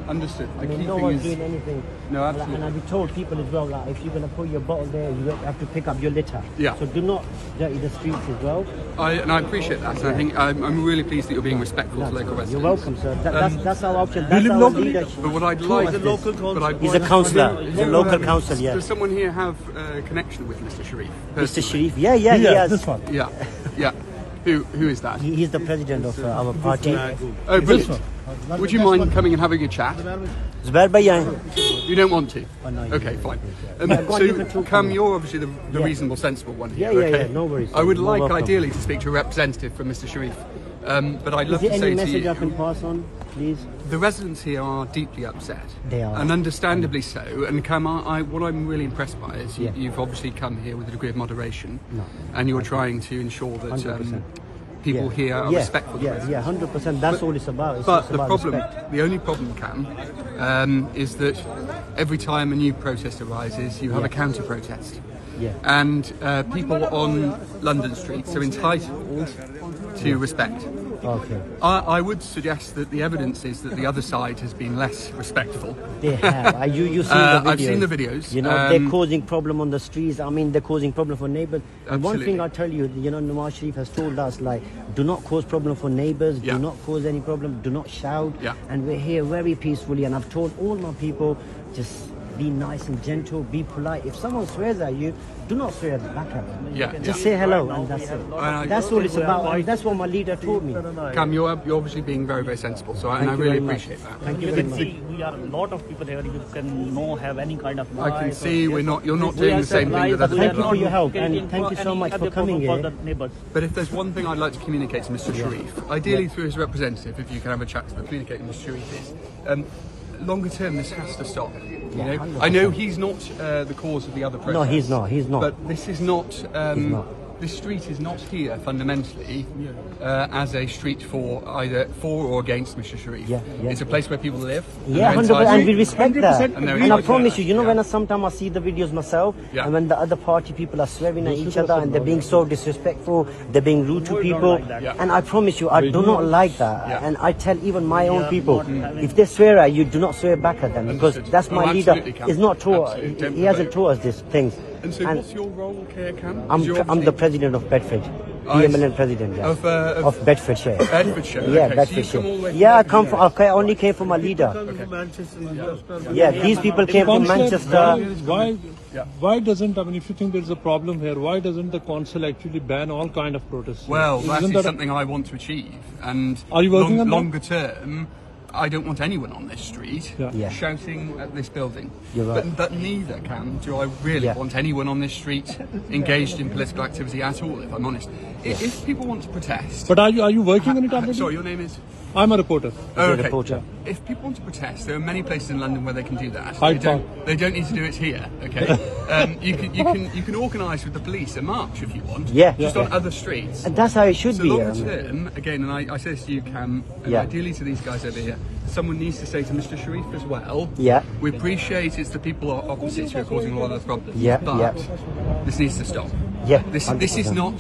Understood. I mean, no one's doing anything. No, absolutely. And I've told people as well, like, if you're going to put your bottle there, you have to pick up your litter. Yeah. So do not dirty the streets as well. And I appreciate that. And I think I'm really pleased that you're being respectful to local residents. You're welcome, sir. That's our option. That's our leadership. But what I'd like... He's a councillor. He's a local council, yeah. Does someone here have a connection with Mr. Sharif? Mr. Sharif? Yeah, he has. This one. Yeah, yeah. Who is that? He's the president of our party. Oh, brilliant. Would you mind coming and having a chat? Zubair Bhai. You don't want to? Oh, no, okay, fine. so, Cam, you're obviously the reasonable, sensible one here. Yeah, no worries. I would like, ideally, to speak to a representative from Mr. Sharif. But I'd love to say to you... Is there any message I can pass on, please? The residents here are deeply upset. They are. And understandably so. And Cam, what I'm really impressed by is you've obviously come here with a degree of moderation. No. And you're trying to ensure that people here are respectful. Yeah, 100%. That's all it's about. It's but about the only problem, Cam, is that every time a new protest arises, you have a counter-protest. Yeah. And people on London streets are entitled to respect. Okay. I would suggest that the evidence is that the other side has been less respectful. They have. You've seen the videos. I've seen the videos. You know, they're causing problem on the streets. I mean, they're causing problem for neighbours. And one thing I tell you, Nawaz Sharif has told us, like, do not cause problem for neighbours. Do not cause any problem. Do not shout. And we're here very peacefully. And I've told all my people, just be nice and gentle, be polite. If someone swears at you, do not swear back at them. Just say hello, and that's it. That's all it's about. And that's what my leader told me. Cam, you're obviously being very, very sensible. So I really appreciate that. Thank you very much. We are a lot of people here. You can have any kind of noise. I can see you're not doing the same thing that other Thank people you for your help, and thank you so much for coming here. But if there's one thing I'd like to communicate to Mr. Sharif, ideally through his representative, if you can have a chat to communicate with Mr. Sharif, is longer term this has to stop. You know, I know he's not the cause of the other protests. No, he's not. He's not. But this is not. This street is not here fundamentally as a street for either for or against Mr. Sharif. It's a place where people live. Yeah, 100%, and we respect that. And I promise you, when sometimes I see the videos myself, and when the other party people are swearing at each other and they're being so disrespectful, they're being rude to people, and I promise you, I do not like that. And I tell even my own people, if they swear at you, do not swear back at them, because that's my leader. He's not taught. He hasn't taught us these things. And so what's your role here, Cam? I'm the president of Bedford. The eminent president of Bedfordshire. Bedfordshire. Yeah, Bedfordshire. Yeah, I only came from my leader. Yeah, these people came from Manchester. Why doesn't, I mean, if you think there's a problem here, why doesn't the council actually ban all kind of protests? Well, that's something I want to achieve. And are you working on longer term, I don't want anyone on this street shouting at this building. But neither, Cam, do I really want anyone on this street engaged in political activity at all, if I'm honest. If people want to protest... But are you working on it already? Sorry, your name is? I'm a reporter. Oh, okay. Reporter. If people want to protest, there are many places in London where they can do that. They don't need to do it here, okay? You can organise with the police a march if you want. Just on other streets. And that's how it should be. So long term, again, and I say this to you, Cam, and ideally to these guys over here, someone needs to say to Mr. Sharif as well, we appreciate it's the people opposite who are causing a lot of the problems, but this needs to stop. This is not...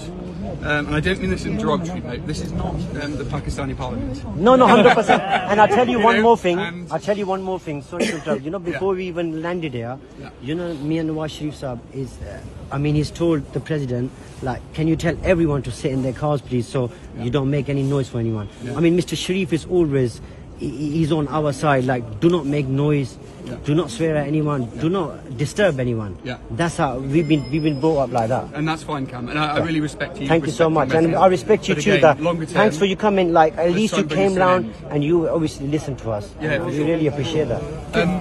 and I don't mean this in derogatory mode. This is not the Pakistani Parliament. No, 100%. And I'll tell you one more thing. I'll tell you one more thing. Sorry to interrupt. Before we even landed here, me and Nawaz Sharif Saab is, he's told the president, like, can you tell everyone to sit in their cars, please, so you don't make any noise for anyone. I mean, Mr. Sharif is always, he's on our side, like, do not make noise. Do not swear at anyone. Do not disturb anyone. That's how we've been brought up like that. And that's fine, Cam. And I really respect you. Thank you so much, and I respect you too. Thanks for you coming. Like, at least you came round and you obviously listened to us. We really appreciate that.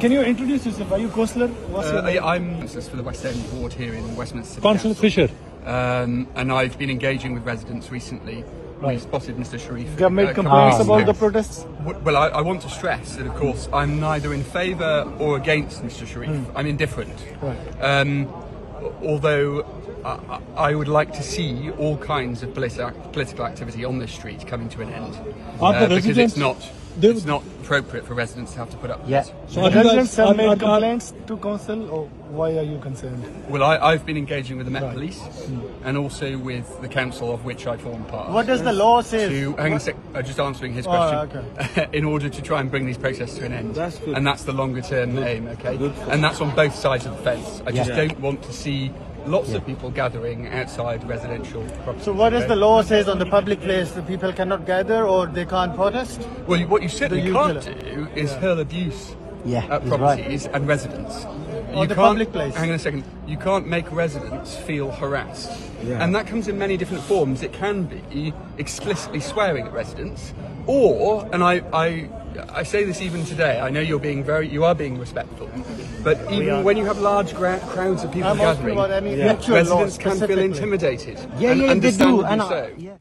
Can you introduce yourself? Are you councillor? I'm for the West End ward here in Westminster. Councillor Fisher. And I've been engaging with residents recently. We spotted Mr. Sharif. You have made complaints about the protests? Well, I want to stress that, of course, I'm neither in favour or against Mr. Sharif. I'm indifferent. Although I would like to see all kinds of political activity on this street coming to an end. Are the residents, because it's not it's not appropriate for residents to have to put up with it. So residents have made complaints to council, or why are you concerned? Well, I've been engaging with the Met Police and also with the council of which I form part. What does the law say? Hang on a sec, just answering his question. In order to try and bring these processes to an end. That's good. And that's the longer term aim, okay? And that's on both sides of the fence. I just don't want to see lots of people gathering outside residential properties. So what does the law says on the public place? The people cannot gather or they can't protest? Well, what you certainly can't do is hurl abuse at properties and residents. On the public place. Hang on a second. You can't make residents feel harassed. And that comes in many different forms. It can be explicitly swearing at residents, or, and I say this even today, I know you are being respectful, but even when you have large crowds of people gathering, residents can feel intimidated. They do.